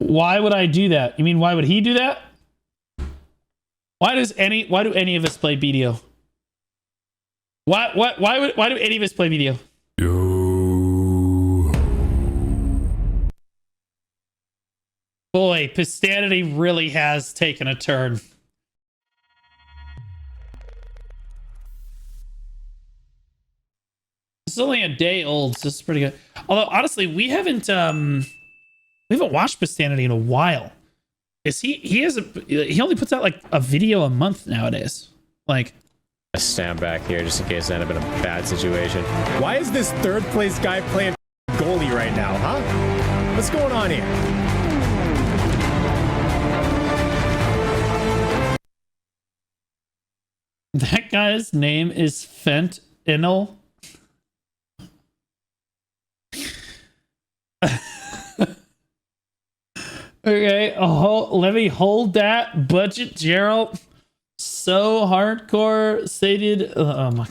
Why would I do that? You mean why would he do that? Why do any of us play BDO? Why do any of us play BDO? Boy, Pistanity really has taken a turn. This is only a day old, so this is pretty good. Although honestly, we haven't watched Pistanity in a while. Is he only puts out like a video a month nowadays. Like, I stand back here just in case I end up in a bad situation. Why is this third place guy playing goalie right now, huh? What's going on here? That guy's name is Fentanyl. Okay, let me hold that budget, Gerald. So hardcore stated. Oh my.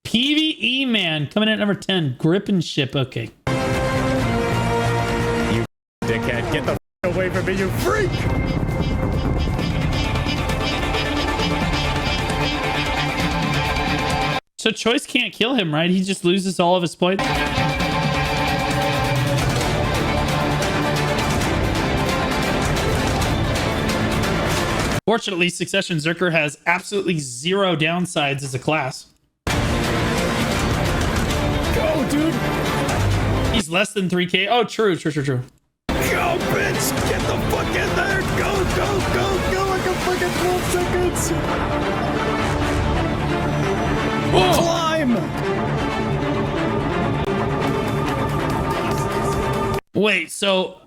PvE man coming in at number 10. Grip and ship. Okay. You dickhead, get the away from me, you freak! So Choice can't kill him, right? He just loses all of his points. Fortunately, Succession Zerker has absolutely zero downsides as a class. Go, dude! He's less than 3k. Oh, true. Go, bitch! Get the fuck in there! Go! Like a fucking 12 seconds! Oh. Climb! Wait, so...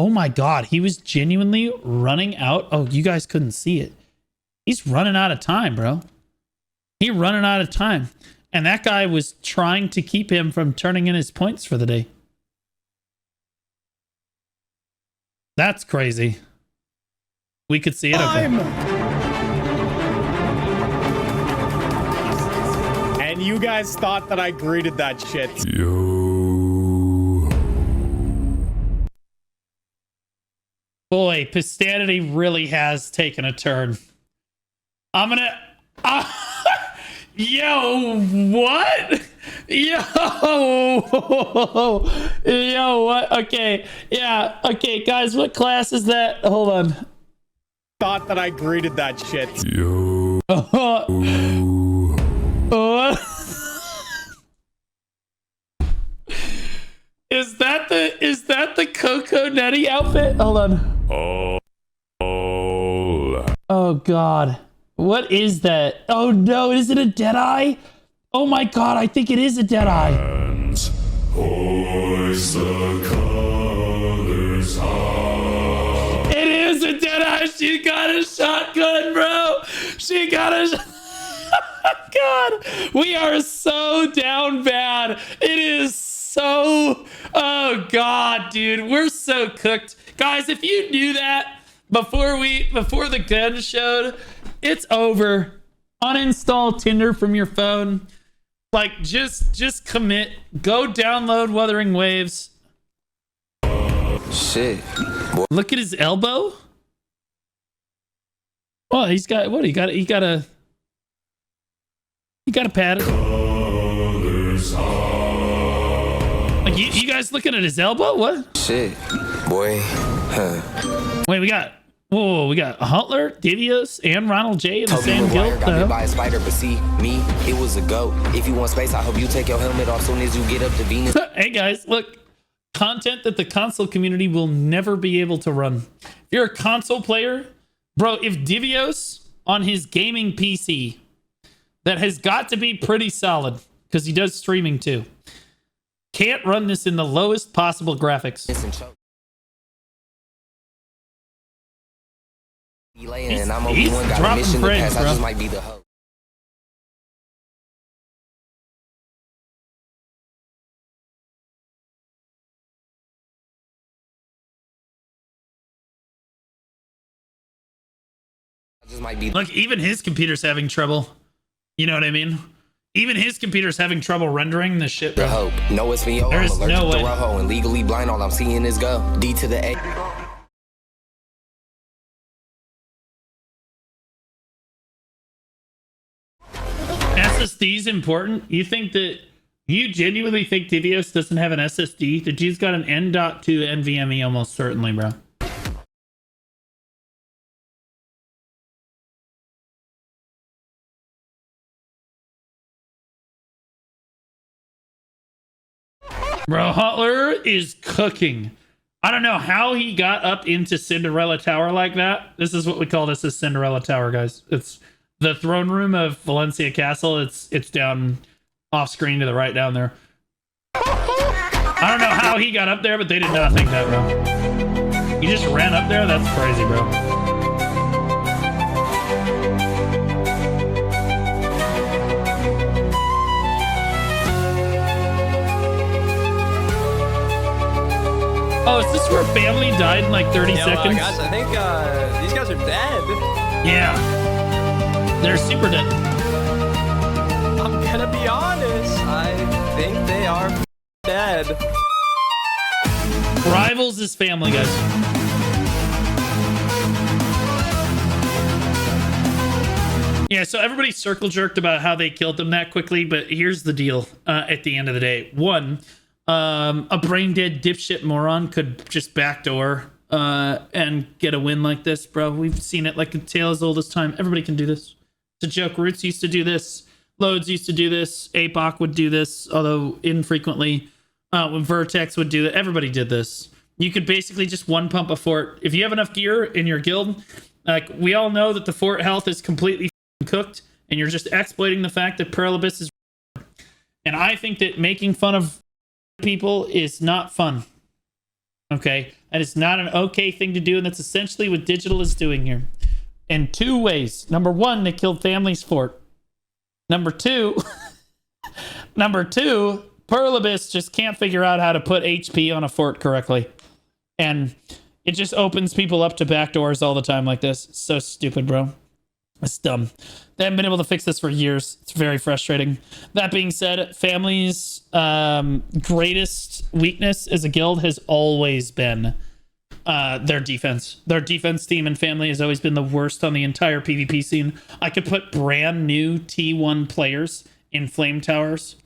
Oh my god, he was genuinely running out. Oh, you guys couldn't see it. He's running out of time, bro. He's running out of time. And that guy was trying to keep him from turning in his points for the day. That's crazy. We could see it. Okay. And you guys thought that I greeted that shit. Boy, Pistanity really has taken a turn. I'm gonna... yo, what? Yo, what? Okay, yeah, okay, guys, what class is that? Hold on. Thought that I greeted that shit. Is that the Coco Netty outfit? Hold on. Oh god. What is that? Oh no, is it a Deadeye? Oh my god, I think it is a Deadeye. It is a Deadeye. She got a shotgun, bro. She got a God, we are so down bad. It is so... Oh god, dude, we're so cooked. Guys, if you knew that before the gun showed, it's over. Uninstall Tinder from your phone. Like, just commit. Go download Wuthering Waves. Shit. Look at his elbow. Oh, he's got what? He got a pad. Like, you guys looking at his elbow? What? Shit, boy. Huh. Wait, we got Huntler, Divios, and Ronald J in the same guild. Got bit by a spider, but see, me, it was a goat. If you want space, I hope you take your helmet off soon as you get up to Venus. Hey guys, look. Content that the console community will never be able to run. If you're a console player, bro, if Divios on his gaming PC, that has got to be pretty solid, because he does streaming too, can't run this in the lowest possible graphics. He's dropping frames, bro. I just might be the host. Look, even his computer's having trouble. You know what I mean? Even his computer's having trouble rendering this shit, The bro. hope. No, it's me. Oh, I'm There's allergic no to way. Rojo and legally blind. All I'm seeing is go. D to the A. SSD's important? You genuinely think Divios doesn't have an SSD? The G's got an N.2 NVMe almost certainly, bro. Bro, Hutler is cooking. I don't know how he got up into Cinderella Tower like that. This is what we call this, is Cinderella Tower, guys. It's the throne room of Valencia Castle. It's down off screen to the right down there. I don't know how he got up there, but they did not think that, bro. He just ran up there? That's crazy, bro. Oh, is this where family died in like 30 seconds? Guys, I think these guys are dead. Yeah. They're super dead. I'm gonna be honest. I think they are dead. Rivals is family, guys. Yeah, so everybody circle jerked about how they killed them that quickly, but here's the deal at the end of the day. One, a brain dead dipshit moron could just backdoor and get a win like this, bro. We've seen it like a tale as old as time. Everybody can do this. It's a joke. Roots used to do this. Loads used to do this. APOC would do this, although infrequently. When Vertex would do that, everybody did this. You could basically just one pump a fort. If you have enough gear in your guild, like we all know that the fort health is completely cooked, and you're just exploiting the fact that Perlibus is. And I think that making fun of people is not fun. Okay, that is not an okay thing to do, and that's essentially what Digital is doing here. In two ways. Number one, they killed Family's fort. Number two, Perlibus just can't figure out how to put HP on a fort correctly. And it just opens people up to backdoors all the time like this. It's so stupid, bro. It's dumb. They haven't been able to fix this for years. It's very frustrating. That being said, Family's greatest weakness as a guild has always been their defense. Their defense team and Family has always been the worst on the entire PvP scene. I could put brand new T1 players in Flame Towers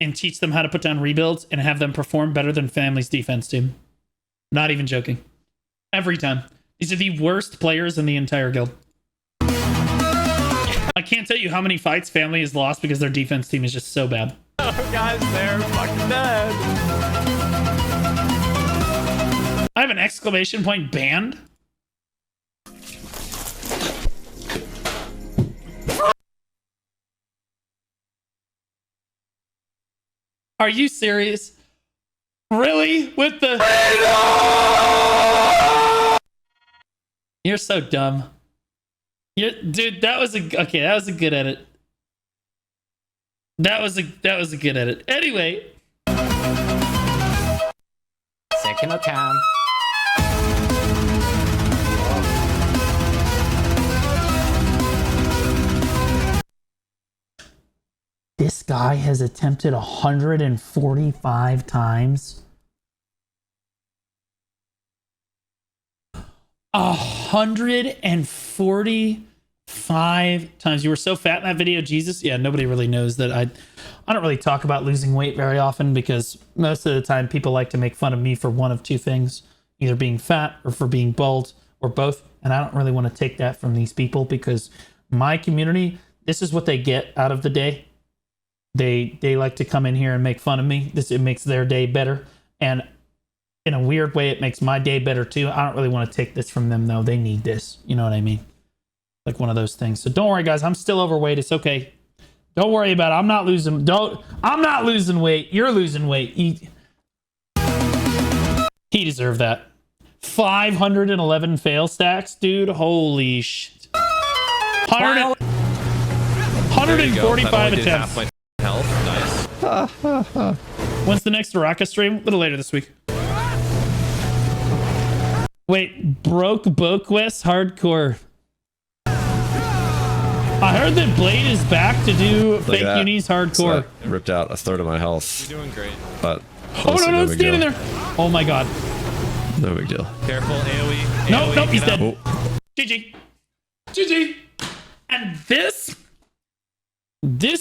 and teach them how to put down rebuilds and have them perform better than Family's defense team. Not even joking. Every time. These are the worst players in the entire guild. I can't tell you how many fights Family has lost because their defense team is just so bad. Oh, guys, they're fucking dead. I have an exclamation point banned. Are you serious? Really? With the... You're so dumb. Dude, that was a good edit. That was a good edit. Anyway. Second attempt. This guy has attempted 145 times. 145 times. You were so fat in that video, Jesus. Yeah, nobody really knows that. I don't really talk about losing weight very often because most of the time people like to make fun of me for one of two things, either being fat or for being bald or both. And I don't really want to take that from these people because my community, this is what they get out of the day. They like to come in here and make fun of me. It makes their day better. And in a weird way, it makes my day better too. I don't really want to take this from them though. They need this. You know what I mean? Like one of those things. So don't worry, guys. I'm still overweight. It's okay. Don't worry about it. I'm not losing weight. You're losing weight. He deserved that. 511 fail stacks, dude. Holy shit. 145 attempts. My health. Nice. When's the next Araka stream? A little later this week. Wait, broke Boquest hardcore. I heard that Blade is back to do fake that. unis hardcore. So ripped out a third of my health. You're doing great. But Oh no, no, big stand in deal. there. Oh my god. No big deal. Careful, AoE. Nope, AoE, nope, he's get dead. up. Oh, GG. GG. And this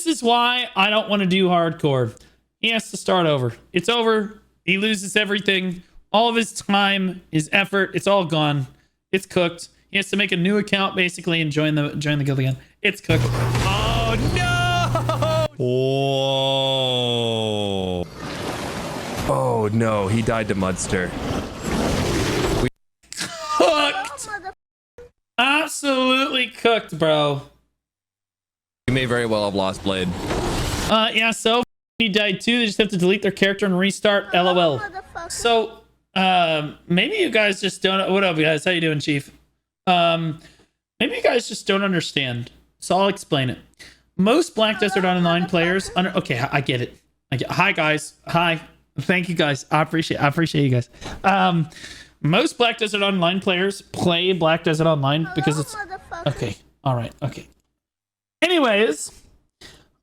is why I don't want to do hardcore. He has to start over. It's over. He loses everything. All of his time, his effort, it's all gone. It's cooked. He has to make a new account basically and join the guild again. It's cooked. Oh no! whoa. Oh no, he died to Mudster. Cooked. Absolutely cooked, bro. You may very well have lost Blade. Yeah, so he died too. They just have to delete their character and restart. LOL. So, maybe you guys just don't. What up, guys? How you doing, Chief? Maybe you guys just don't understand. So I'll explain it. Most Black Desert Online players. Okay, I get it. Hi, guys. Hi. Thank you, guys. I appreciate you guys. Most Black Desert Online players play Black Desert Online because it's okay. All right. Okay. Anyways,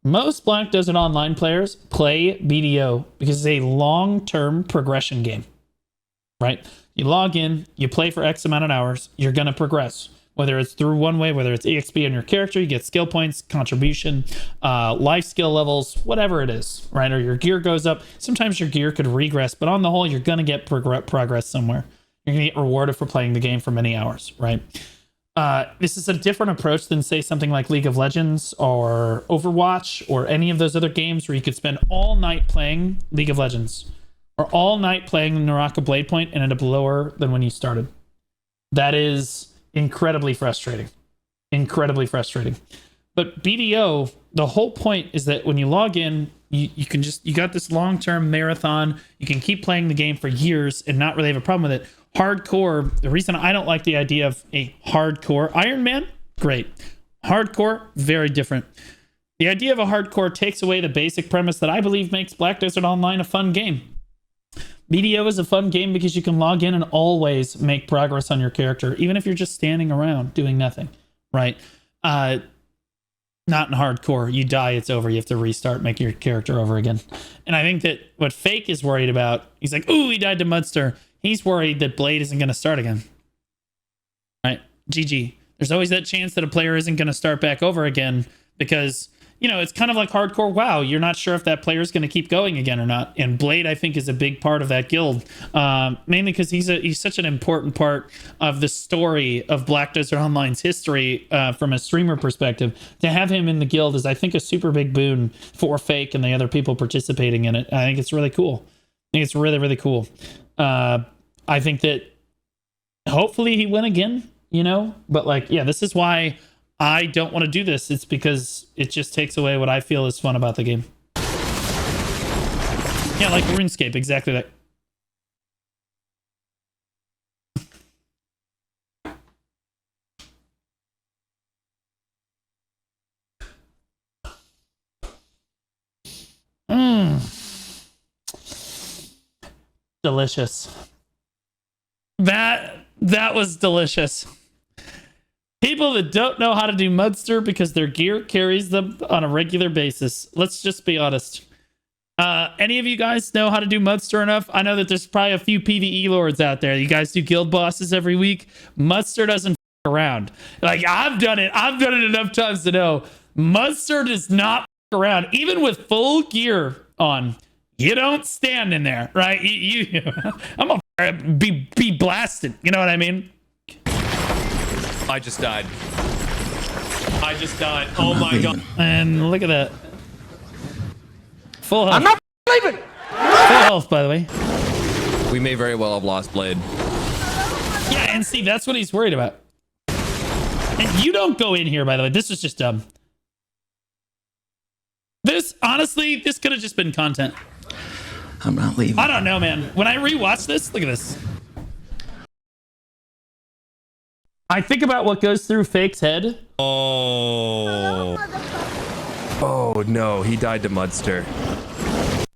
most Black Desert Online players play BDO because it's a long-term progression game, right? You log in, you play for X amount of hours, you're going to progress. Whether it's through one way, whether it's EXP on your character, you get skill points, contribution, life skill levels, whatever it is, right? Or your gear goes up. Sometimes your gear could regress, but on the whole, you're going to get progress somewhere. You're going to get rewarded for playing the game for many hours, right? This is a different approach than, say, something like League of Legends or Overwatch or any of those other games where you could spend all night playing League of Legends or all night playing Naraka Blade Point and end up lower than when you started. That is incredibly frustrating. Incredibly frustrating. But BDO, the whole point is that when you log in, you got this long-term marathon. You can keep playing the game for years and not really have a problem with it. Hardcore, the reason I don't like the idea of a hardcore Iron Man, great. Hardcore, very different. The idea of a hardcore takes away the basic premise that I believe makes Black Desert Online a fun game. BDO is a fun game because you can log in and always make progress on your character, even if you're just standing around doing nothing, right? Not in hardcore. You die, it's over. You have to restart, make your character over again. And I think that what Fake is worried about, he's like, ooh, he died to Mudster. He's worried that Blade isn't going to start again. Right? GG. There's always that chance that a player isn't going to start back over again because, you know, it's kind of like hardcore WoW. You're not sure if that player is going to keep going again or not. And Blade, I think, is a big part of that guild. Mainly because he's such an important part of the story of Black Desert Online's history from a streamer perspective. To have him in the guild is, I think, a super big boon for Fake and the other people participating in it. I think it's really cool. I think it's really, really cool. I think that hopefully he win again, you know, but like, yeah, this is why I don't want to do this. It's because it just takes away what I feel is fun about the game. Yeah, like RuneScape, exactly that. Delicious. That was delicious. People that don't know how to do Mudster because their gear carries them on a regular basis. Let's just be honest. Any of you guys know how to do Mudster enough? I know that there's probably a few PvE lords out there. You guys do guild bosses every week. Mudster doesn't f around. Like, I've done it enough times to know Mudster does not f around. Even with full gear on, you don't stand in there, right? I'm gonna be blasted. You know what I mean? I just died. Oh my god. And look at that. Full health. I'm not leaving. Full health, by the way. We may very well have lost Blade. Yeah, and see, that's what he's worried about. And you don't go in here, by the way. This was just dumb. Honestly, this could have just been content. I'm not leaving. I don't know, man. When I rewatch this, look at this. I think about what goes through Fake's head. Oh no, he died to Mudster.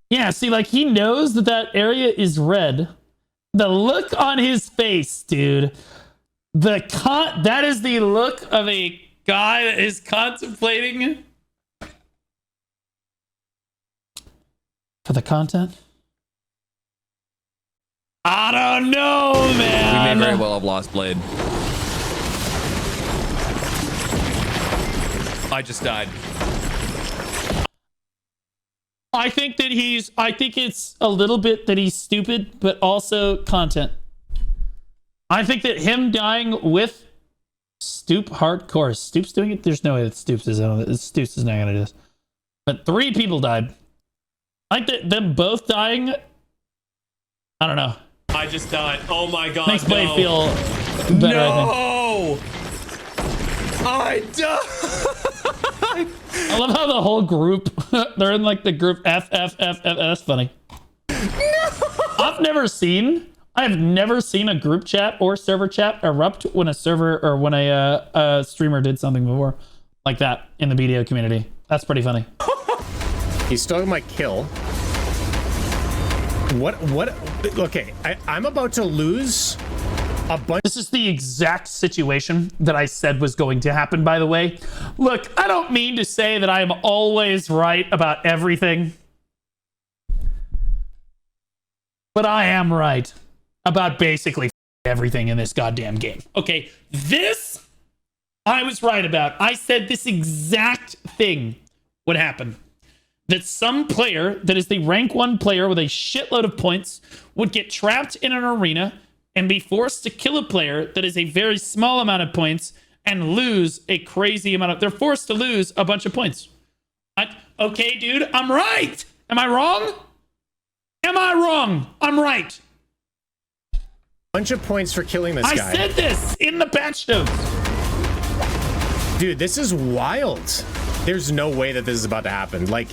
Yeah, see, like, he knows that area is red. The look on his face, dude. That is the look of a guy that is contemplating for the content. I don't know, man. We may very well have lost Blade. I just died. I think it's a little bit that he's stupid, but also content. I think that him dying with Stoop hardcore. Stoop's doing it? There's no way that Stoops is not going to do this. But 3 people died. I think them both dying, I don't know. I just died. Oh my god. Makes Blade feel better, No! I died! I love how the whole group, they're in like the group F. That's funny. No! I have never seen a group chat or server chat erupt when a server or when a streamer did something before like that in the BDO community. That's pretty funny. He stole my kill. What? Okay, I'm about to lose a bunch. This is the exact situation that I said was going to happen, by the way. Look, I don't mean to say that I am always right about everything, but I am right about basically everything in this goddamn game. Okay, this I was right about. I said this exact thing would happen. That some player that is the rank 1 player with a shitload of points would get trapped in an arena and be forced to kill a player that is a very small amount of points and lose a crazy amount of... They're forced to lose a bunch of points. Okay, dude, I'm right. Am I wrong? Am I wrong? I'm right. Bunch of points for killing this guy. I said this in the patch notes. Dude, this is wild. There's no way that this is about to happen. Like,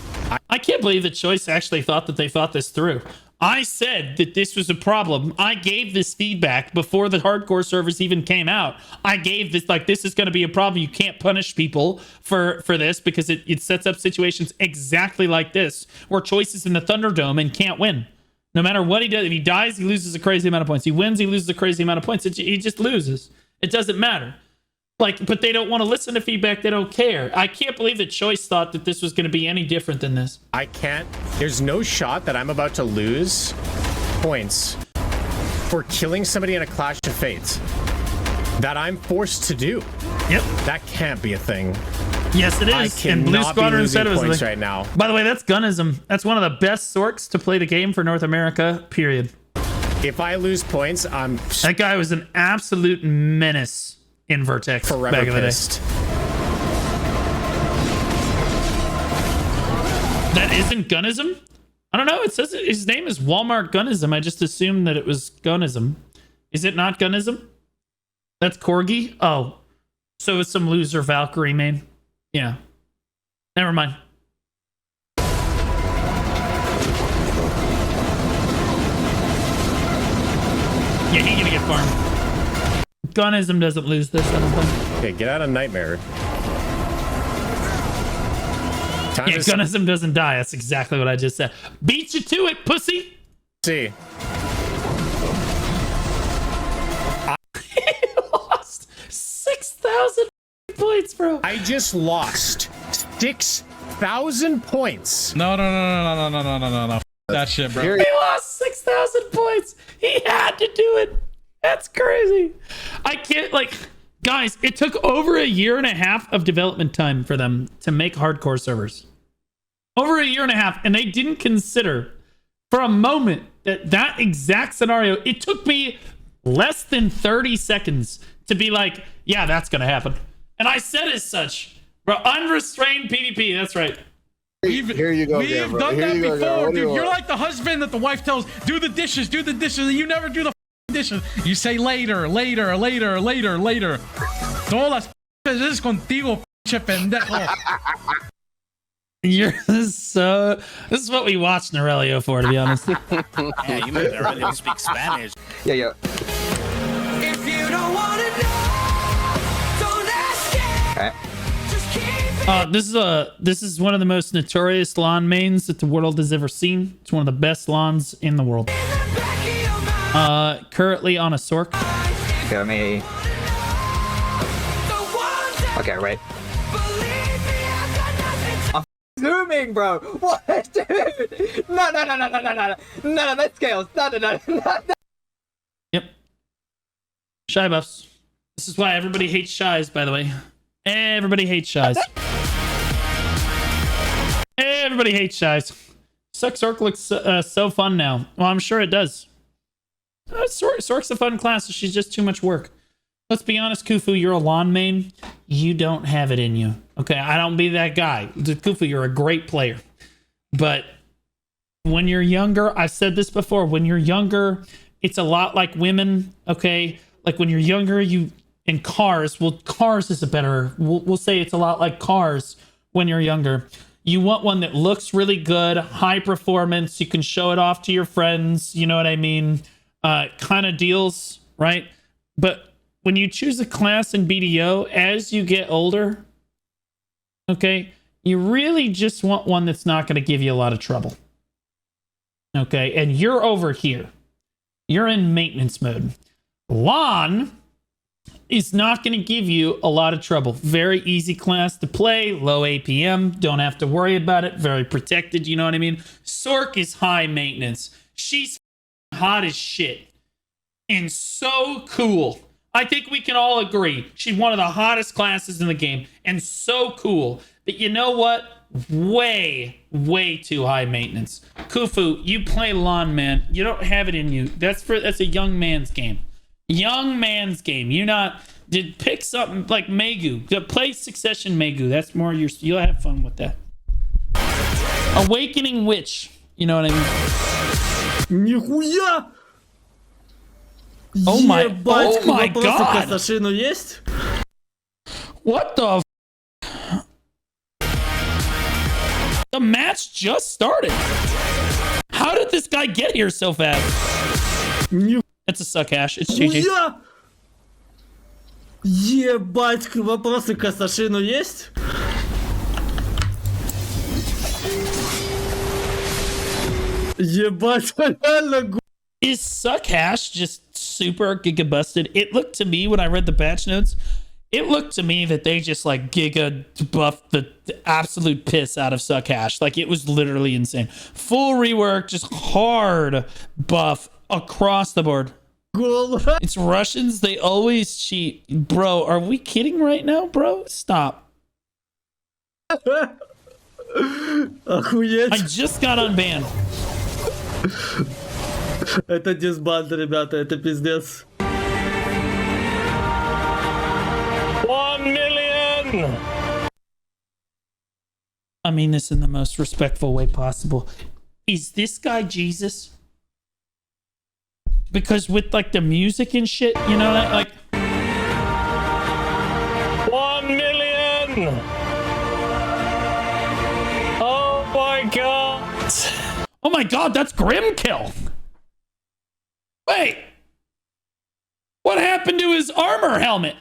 I can't believe that Choice actually thought that they thought this through. I said that this was a problem. I gave this feedback before the hardcore servers even came out. I gave this, like, this is going to be a problem. You can't punish people for this because it sets up situations exactly like this where Choice is in the Thunderdome and can't win. No matter what he does, if he dies, he loses a crazy amount of points. He wins, he loses a crazy amount of points. He just loses. It doesn't matter. Like, but they don't want to listen to feedback. They don't care. I can't believe that Choice thought that this was going to be any different than this. I can't. There's no shot that I'm about to lose points for killing somebody in a Clash of Fates that I'm forced to do. Yep. That can't be a thing. Yes, it is. I cannot and Blue Squadron be losing said it was points right now. By the way, that's Gunism. That's one of the best sorks to play the game for North America, period. If I lose points, I'm That guy was an absolute menace in Vertex forever back in the day. pissed. That isn't Gunism? I don't know. It says his name is Walmart Gunism. I just assumed that it was Gunism. Is it not Gunism? That's Corgi? Oh. So it's some loser Valkyrie main. Yeah. Never mind. Yeah, he's gonna get farmed. Gunism doesn't lose this, I don't think. Okay, get out of Nightmare. Time Yeah, to Gunism doesn't die. That's exactly what I just said. Beat you to it, pussy! see. He lost 6,000 points, bro. I just lost 6,000 points. No. That shit, bro. He lost 6,000 points. He had to do it. That's crazy. I can't, like, guys, it took over 1.5 years of development time for them to make hardcore servers. Over 1.5 years, and they didn't consider for a moment that exact scenario. It took me less than 30 seconds to be like, yeah, that's going to happen. And I said as such, bro, unrestrained PvP, that's right. Here you go. We've done that before, dude. You're like the husband that the wife tells, do the dishes, and you never do the dishes. You say later. Todas las veces contigo, pinche pendejo. You're so... This is what we watch Norelio for, to be honest. Yeah, you made Norelio speak Spanish. Yeah. If you don't want to know, don't ask it. Okay. Just keep it. This is one of the most notorious lawn mains that the world has ever seen. It's one of the best lawns in the world. Currently on a Sork. Okay, let me. The ones that Okay, wait. I'm zooming, bro. What, dude? No, that scales. No. Yep. Shy buffs. This is why everybody hates shies, by the way. Everybody hates shies. Everybody hates shies. Sork looks so fun now. Well, I'm sure it does. Sork's a fun class, so she's just too much work. Let's be honest, Khufu, you're a lawn main. You don't have it in you. Okay, I don't be that guy. Khufu, you're a great player. But when you're younger, I've said this before, when you're younger, it's a lot like women, okay? Like when you're younger, in cars, well, cars is a better, we'll say it's a lot like cars when you're younger. You want one that looks really good, high performance, you can show it off to your friends, you know what I mean? Kind of deals, right? But when you choose a class in BDO, as you get older, okay, you really just want one that's not going to give you a lot of trouble. Okay, and you're over here. You're in maintenance mode. Lawn is not going to give you a lot of trouble. Very easy class to play, low APM, don't have to worry about it, very protected, you know what I mean? Sork is high maintenance. She's hot as shit and so cool. I think we can all agree she's one of the hottest classes in the game and so cool. But you know what? Way too high maintenance. Khufu, you play lawn, man. You don't have it in you. That's a young man's game. Young man's game. Did pick something like Megu. Play Succession Megu. That's more you'll have fun with that. Awakening Witch. You know what I mean? Нихуя! Oh my вопросы god! к Сашину есть? What the The match just started. How did this guy get here so fast? It's a suck hash. It's GG. Нихуя! Ебать, вопросы к Сашину есть? Ебать, реально Is suck hash just super giga busted? It looked to me when I read the patch notes, it looked to me that they just like giga buffed the absolute piss out of suck hash. Like it was literally insane. Full rework, just hard buff across the board. It's Russians, they always cheat. Bro, are we kidding right now, bro? Stop. Охуеть. I just got unbanned. Это дисбанд, ребята, это пиздец. 1 million! I mean this in the most respectful way possible. Is this guy Jesus? Because with like the music and shit, you know, like 1 million! Oh my god! oh my god, that's Grimkill. Wait, what happened to his armor helmet?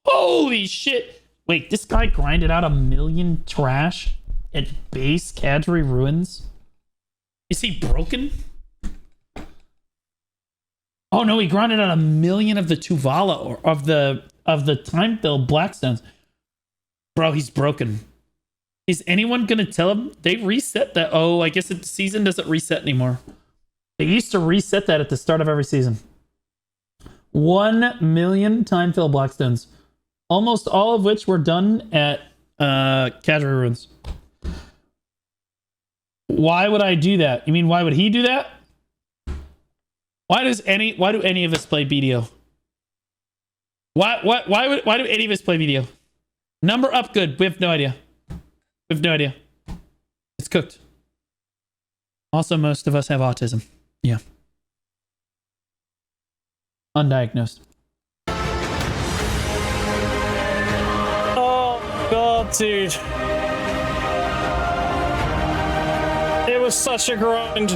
Holy shit. Wait, this guy grinded out 1 million trash at base Kadri Ruins? Is he broken? Oh no, he grinded out 1 million of the Tuvala or of the time filled Blackstones. Bro, he's broken. Is anyone gonna tell him? They reset that. Oh, I guess the season doesn't reset anymore. They used to reset that at the start of every season. 1 million time fill Blackstones. Almost all of which were done at Kadri Ruins. Why would I do that? You mean why would he do that? Why do any of us play BDO? Why do any of us play BDO? Number up good. We have no idea. We have no idea. It's cooked. Also, most of us have autism. Yeah. Undiagnosed. Oh god, dude. It was such a grind.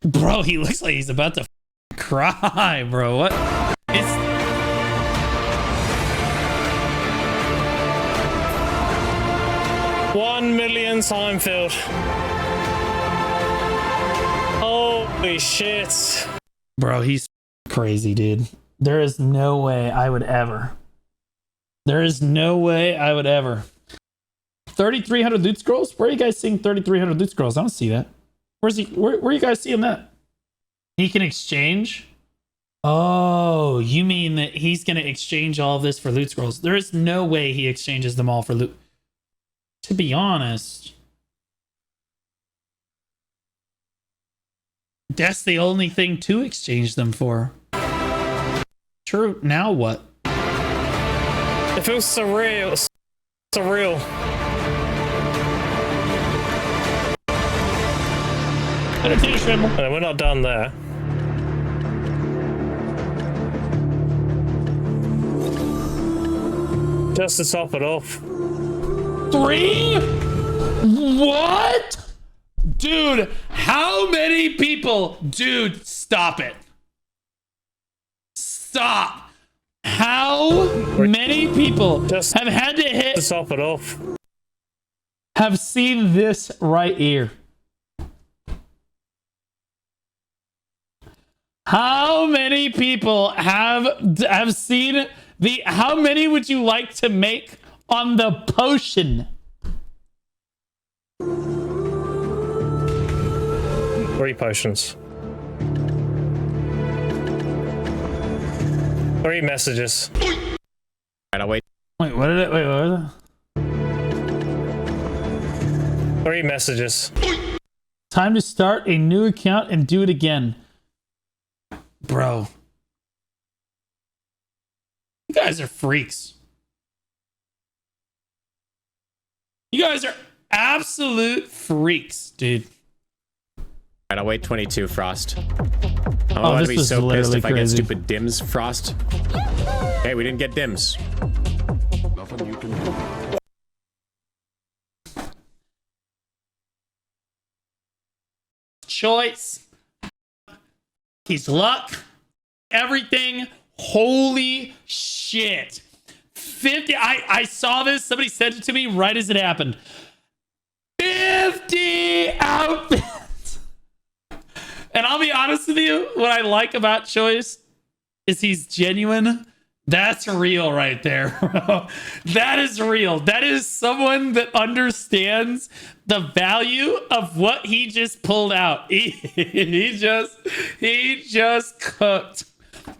Bro, he looks like he's about to cry, bro. What? It's... $1 million time filled. Oh Holy shit. Bro, he's crazy, dude. There is no way I would ever. There is no way I would ever. 3,300 loot scrolls? Where are you guys seeing 3,300 loot scrolls? I don't see that. Where's he? Where are you guys seeing that? He can exchange? Oh, you mean that he's going to exchange all of this for loot scrolls? There is no way he exchanges them all for loot. To be honest, that's the only thing to exchange them for. True. Now what? It feels surreal. Surreal. And we're not done there. Just to top it off. 3? What? Dude, how many people? Dude, stop it. Stop. How many people Just have had to hit to top it off. have seen this right here? How many people have seen the, how many would you like to make on the potion? 3 potions. 3 messages. Alright, I'll wait. Wait, what did it? Wait, what was it? 3 messages. Time to start a new account and do it again. Bro. You guys are freaks. You guys are absolute freaks, dude. Alright, I'll wait 22, Frost. I'm about to be was so pissed literally if I get crazy. stupid dims, Frost. Hey, we didn't get dims. Nothing you can do. Choice. His luck. Everything. Holy shit. 50. I saw this. Somebody sent it to me right as it happened. 50 outfits. And I'll be honest with you, what I like about Choice is he's genuine. That's real right there, bro. That is real. That is someone that understands the value of what he just pulled out. He just cooked.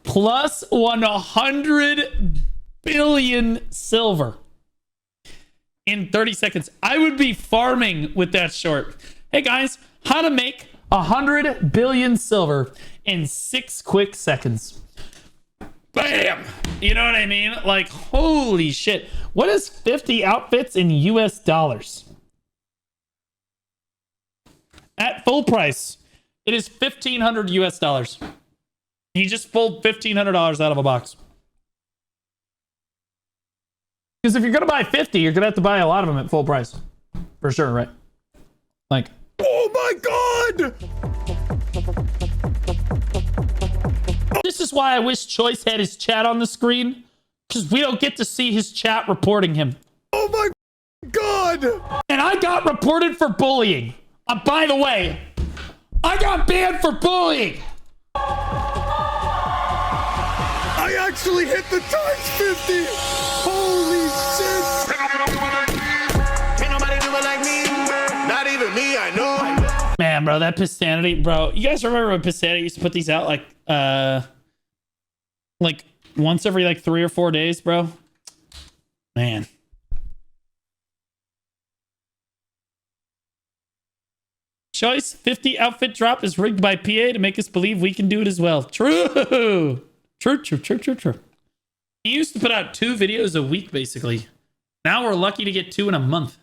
Plus 100 billion silver in 30 seconds. I would be farming with that short. Hey guys, how to make 100 billion silver in 6 quick seconds. Bam! You know what I mean? Like, holy shit. What is 50 outfits in US dollars? At full price, it is 1,500 US dollars. He just pulled $1,500 out of a box. Because if you're going to buy 50, you're going to have to buy a lot of them at full price. For sure, right? Like, Oh my god! this is why I wish Choice had his chat on the screen. Because we don't get to see his chat reporting him. Oh my god! And I got reported for bullying. By the way, I got banned for bullying. I actually hit the times 50! Holy shit! Can't nobody do it like me. Not even me, I know. Man, bro, that Pistanity, bro. You guys remember when Pistanity used to put these out like once every like 3 or 4 days, bro? Man. Choice 50 outfit drop is rigged by PA to make us believe we can do it as well. True. True. He used to put out 2 videos a week, basically. Now we're lucky to get 2 in a month.